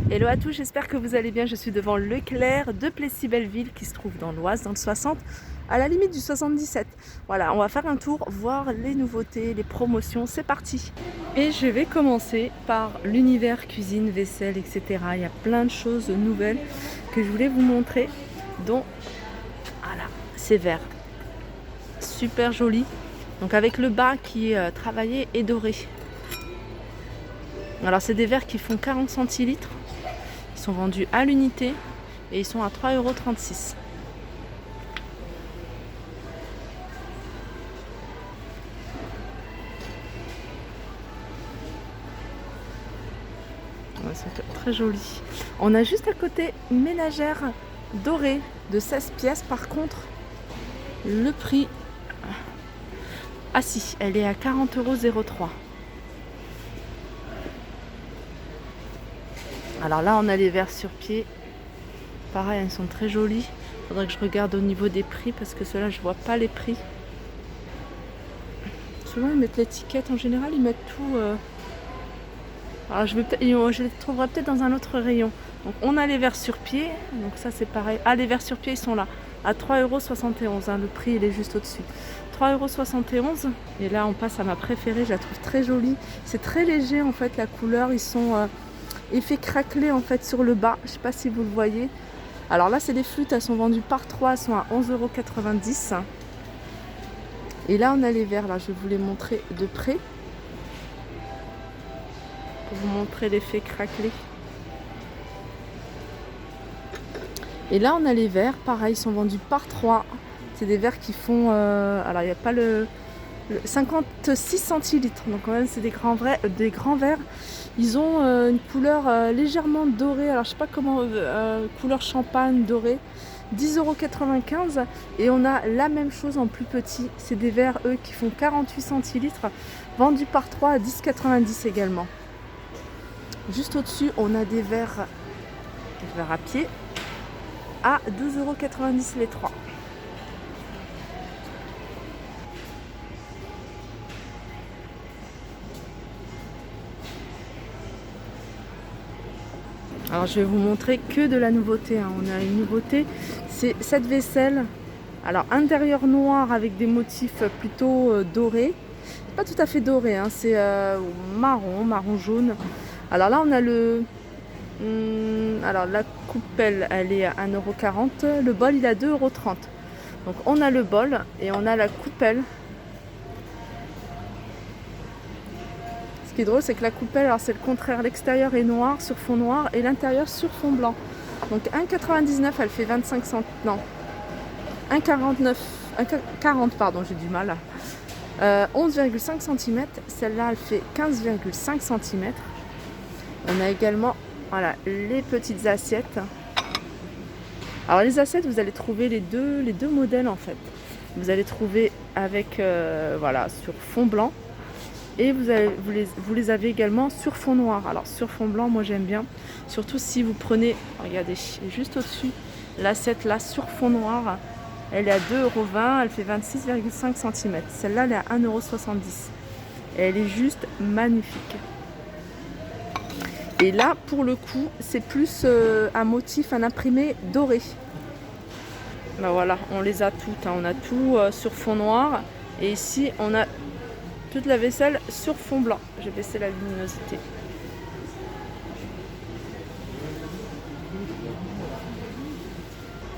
Hello à tous, j'espère que vous allez bien. Je suis devant Leclerc de Plessis-Belleville qui se trouve dans l'Oise, dans le 60, à la limite du 77. Voilà, on va faire un tour, voir les nouveautés, les promotions, c'est parti. Et je vais commencer par l'univers cuisine, vaisselle, etc. Il y a plein de choses nouvelles que je voulais vous montrer, dont, voilà, ces verres. Super joli. Donc avec le bas qui est travaillé et doré. Alors c'est des verres qui font 40 centilitres. Ils sont vendus à l'unité et ils sont à 3,36 €. Ouais, c'est très joli. On a juste à côté une ménagère dorée de 16 pièces. Par contre, le prix... Ah si, elle est à 40,03 €. Alors là, on a les verres sur pied. Pareil, ils sont très jolis. Il faudrait que je regarde au niveau des prix parce que ceux-là, je vois pas les prix. Souvent, ils mettent l'étiquette. En général, ils mettent tout... Alors, je les trouverai peut-être dans un autre rayon. Donc, on a les verres sur pied. Donc, ça, c'est pareil. Ah, les verres sur pied, ils sont là. À 3,71 €. Hein. Le prix, il est juste au-dessus. 3,71 €. Et là, on passe à ma préférée. Je la trouve très jolie. C'est très léger, en fait, la couleur. Ils sont effets craquelés, en fait, sur le bas. Je sais pas si vous le voyez. Alors là, c'est des flûtes. Elles sont vendues par 3. Elles sont à 11,90 €. Et là, on a les verres. Là, je vais vous les montrer de près. Pour vous montrer l'effet craquelé. Et là, on a les verres. Pareil, ils sont vendus par 3. C'est des verres qui font... alors, il n'y a pas le 56 centilitres. Donc, quand même, c'est des grands verres. Ils ont une couleur légèrement dorée. Alors, je sais pas comment... couleur champagne dorée. 10,95 €. Et on a la même chose en plus petit. C'est des verres, eux, qui font 48 centilitres. Vendus par 3 à 10,90 € également. Juste au-dessus, on a des verres à pied à 12,90 € les 3. Alors je vais vous montrer que de la nouveauté. Hein. On a une nouveauté, c'est cette vaisselle. Alors intérieur noir avec des motifs plutôt dorés. Pas tout à fait doré, hein. C'est marron jaune. Alors là on a alors la coupelle, elle est à 1,40 €. Le bol, il est à 2,30 €. Donc on a le bol et on a la coupelle. Ce qui est drôle, c'est que la coupelle, alors c'est le contraire. L'extérieur est noir sur fond noir et l'intérieur sur fond blanc. Donc 1,99 €, elle fait 25 cm. Non, 1,49, 1,40 pardon, j'ai du mal. 11,5 cm. Celle-là, elle fait 15,5 cm. On a également, voilà, les petites assiettes. Alors les assiettes, vous allez trouver les deux modèles en fait. Vous allez trouver avec, voilà, sur fond blanc. Et vous les avez également sur fond noir. Alors sur fond blanc, moi j'aime bien. Surtout si vous prenez, regardez, juste au-dessus, l'assiette là sur fond noir. Elle est à 2,20 €, elle fait 26,5 cm. Celle-là, elle est à 1,70 €. Et elle est juste magnifique. Et là, pour le coup, c'est plus un motif, un imprimé doré. Ben voilà, on les a toutes. Hein. On a tout sur fond noir. Et ici, on a toute la vaisselle sur fond blanc. J'ai baissé la luminosité.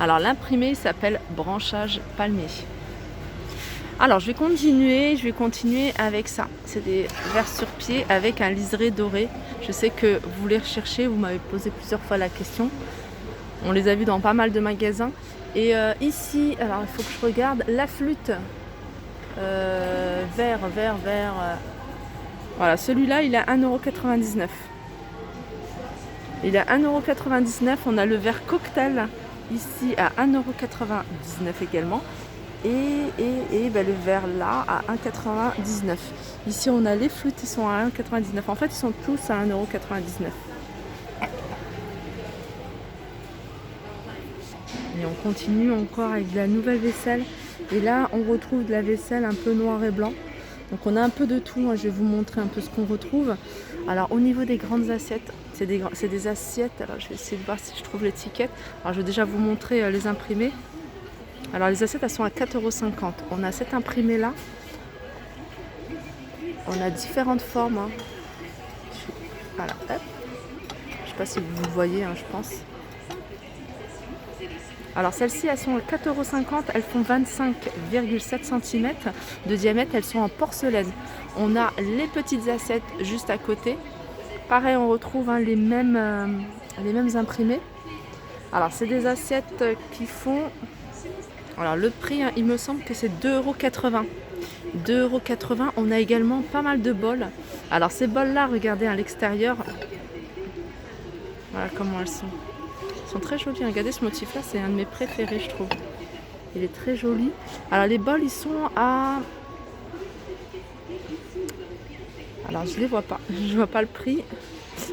Alors l'imprimé s'appelle branchage palmier. Alors je vais continuer avec ça. C'est des verres sur pied avec un liseré doré. Je sais que vous les recherchez, vous m'avez posé plusieurs fois la question. On les a vus dans pas mal de magasins. Et ici, alors il faut que je regarde la flûte. Vert. Voilà, celui-là il est à 1,99 €. Il est à 1,99 €. On a le verre cocktail ici à 1,99 € également. Et ben, le verre là à 1,99 €. Ici on a les flûtes, ils sont à 1,99 €. En fait ils sont tous à 1,99 €. Et on continue encore avec de la nouvelle vaisselle. Et là on retrouve de la vaisselle un peu noir et blanc. Donc on a un peu de tout. Moi je vais vous montrer un peu ce qu'on retrouve. Alors au niveau des grandes assiettes, c'est des assiettes. Alors je vais essayer de voir si je trouve l'étiquette. Alors je vais déjà vous montrer les imprimés. Alors les assiettes elles sont à 4,50 €. On a cette imprimée là. On a différentes formes. Hein. Voilà, hop. Je sais pas si vous le voyez, hein, je pense. Alors celles-ci, elles sont à 4,50 €, elles font 25,7 cm de diamètre, elles sont en porcelaine. On a les petites assiettes juste à côté. Pareil, on retrouve hein, les mêmes imprimés. Alors c'est des assiettes qui font... Alors le prix, hein, il me semble que c'est 2,80 €. 2,80 €. On a également pas mal de bols. Alors ces bols-là, regardez à l'extérieur. Voilà comment elles sont. Elles sont très jolies. Regardez ce motif-là, c'est un de mes préférés, je trouve. Il est très joli. Alors les bols, ils sont à... Alors je les vois pas. Je vois pas le prix.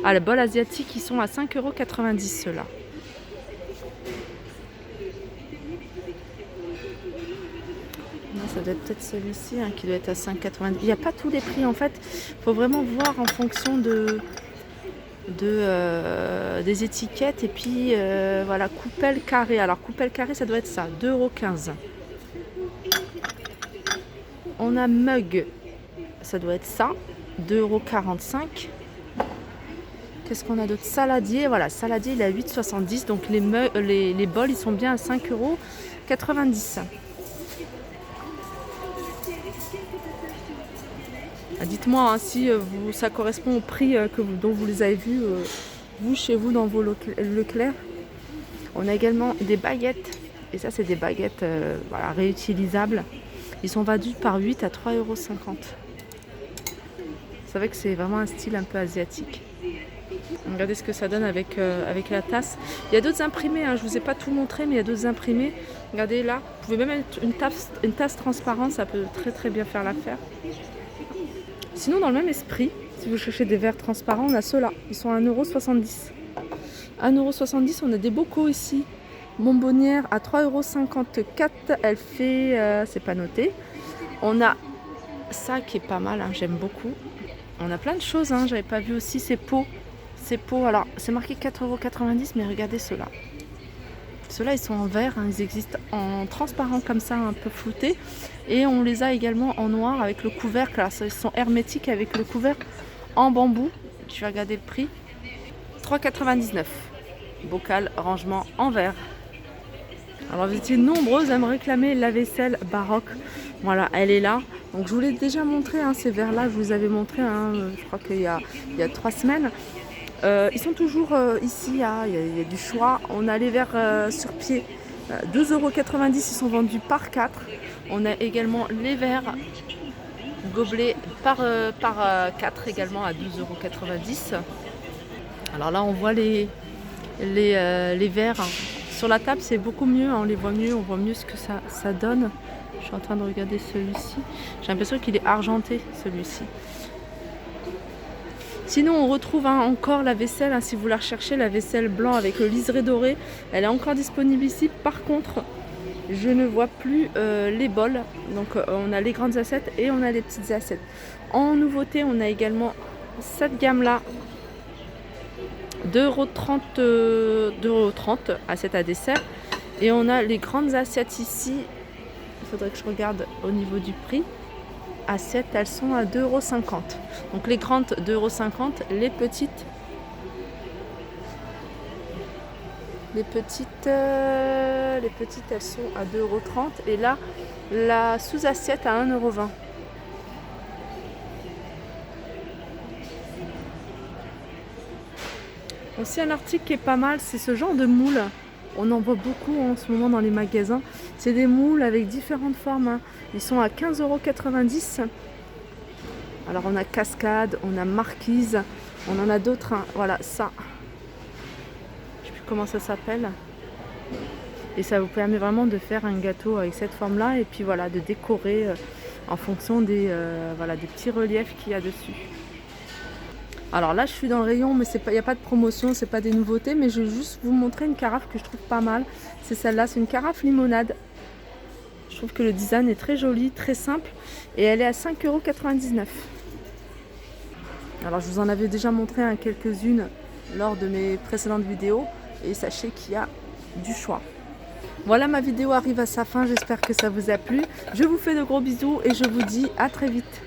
Ah, les bols asiatiques, ils sont à 5,90 € ceux-là. Ça doit être peut-être celui-ci hein, qui doit être à 5,90 €. Il n'y a pas tous les prix en fait. Il faut vraiment voir en fonction des étiquettes. Et puis voilà, coupelle carré. Alors coupelle carré, ça doit être ça, 2,15 €. On a mug, ça doit être ça, 2,45 €. Qu'est-ce qu'on a d'autre? Saladier, voilà, saladier il est à 8,70 €. Donc les bols ils sont bien à 5,90 €. Dites-moi hein, si ça correspond au prix dont vous les avez vus, vous, chez vous, dans vos Leclerc. On a également des baguettes. Et ça, c'est des baguettes voilà, réutilisables. Ils sont vendus par 8 à 3,50 €. C'est vrai que c'est vraiment un style un peu asiatique. Regardez ce que ça donne avec la tasse. Il y a d'autres imprimés, hein, je ne vous ai pas tout montré, mais il y a d'autres imprimés. Regardez là, vous pouvez même mettre une tasse transparente, ça peut très très bien faire l'affaire. Sinon, dans le même esprit, si vous cherchez des verres transparents, on a ceux-là. Ils sont à 1,70 €. 1,70 €, on a des bocaux ici. Bonbonnière à 3,54 €. Elle fait, c'est pas noté. On a ça qui est pas mal, hein, j'aime beaucoup. On a plein de choses, hein, j'avais pas vu aussi ces pots. Ces pots, alors c'est marqué 4,90 €, mais regardez ceux-là. Ceux-là, ils sont en verre, hein, ils existent en transparent comme ça, un peu flouté. Et on les a également en noir avec le couvercle. Alors, ils sont hermétiques avec le couvercle en bambou. Je vais regarder le prix. 3,99 €. Bocal, rangement en verre. Alors vous étiez nombreuses à me réclamer la vaisselle baroque. Voilà, elle est là. Donc je vous l'ai déjà montré, hein, ces verres-là, je vous avais montré, hein, je crois qu'il y a 3 semaines. Ils sont toujours ici, il y a du choix. On a les verres sur pied, 2,90 €, ils sont vendus par 4. On a également les verres gobelets par 4 également à 12,90 €. Alors là on voit les verres. Sur la table c'est beaucoup mieux, hein, on les voit mieux, on voit mieux ce que ça donne. Je suis en train de regarder celui-ci. J'ai l'impression qu'il est argenté celui-ci. Sinon, on retrouve hein, encore la vaisselle, hein, si vous la recherchez, la vaisselle blanc avec le liseré doré. Elle est encore disponible ici. Par contre, je ne vois plus les bols. Donc, on a les grandes assiettes et on a les petites assiettes. En nouveauté, on a également cette gamme-là. 2,30 € assiette à dessert. Et on a les grandes assiettes ici. Il faudrait que je regarde au niveau du prix. Assiettes, elles sont à 2,50 €. Donc les grandes 2,50 €, les petites elles sont à 2,30 € et là la sous-assiette à 1,20 €. Aussi un article qui est pas mal, c'est ce genre de moule. On en voit beaucoup en ce moment dans les magasins. C'est des moules avec différentes formes, hein. Ils sont à 15,90 €. Alors on a cascade, on a marquise, on en a d'autres, hein. Voilà ça. Je sais plus comment ça s'appelle. Et ça vous permet vraiment de faire un gâteau avec cette forme-là et puis voilà, de décorer en fonction des petits reliefs qu'il y a dessus. Alors là je suis dans le rayon, mais il n'y a pas de promotion, c'est pas des nouveautés, mais je vais juste vous montrer une carafe que je trouve pas mal. C'est celle-là, c'est une carafe limonade. Je trouve que le design est très joli, très simple, et elle est à 5,99 €. Alors je vous en avais déjà montré quelques-unes lors de mes précédentes vidéos et sachez qu'il y a du choix. Voilà, ma vidéo arrive à sa fin, j'espère que ça vous a plu. Je vous fais de gros bisous et je vous dis à très vite.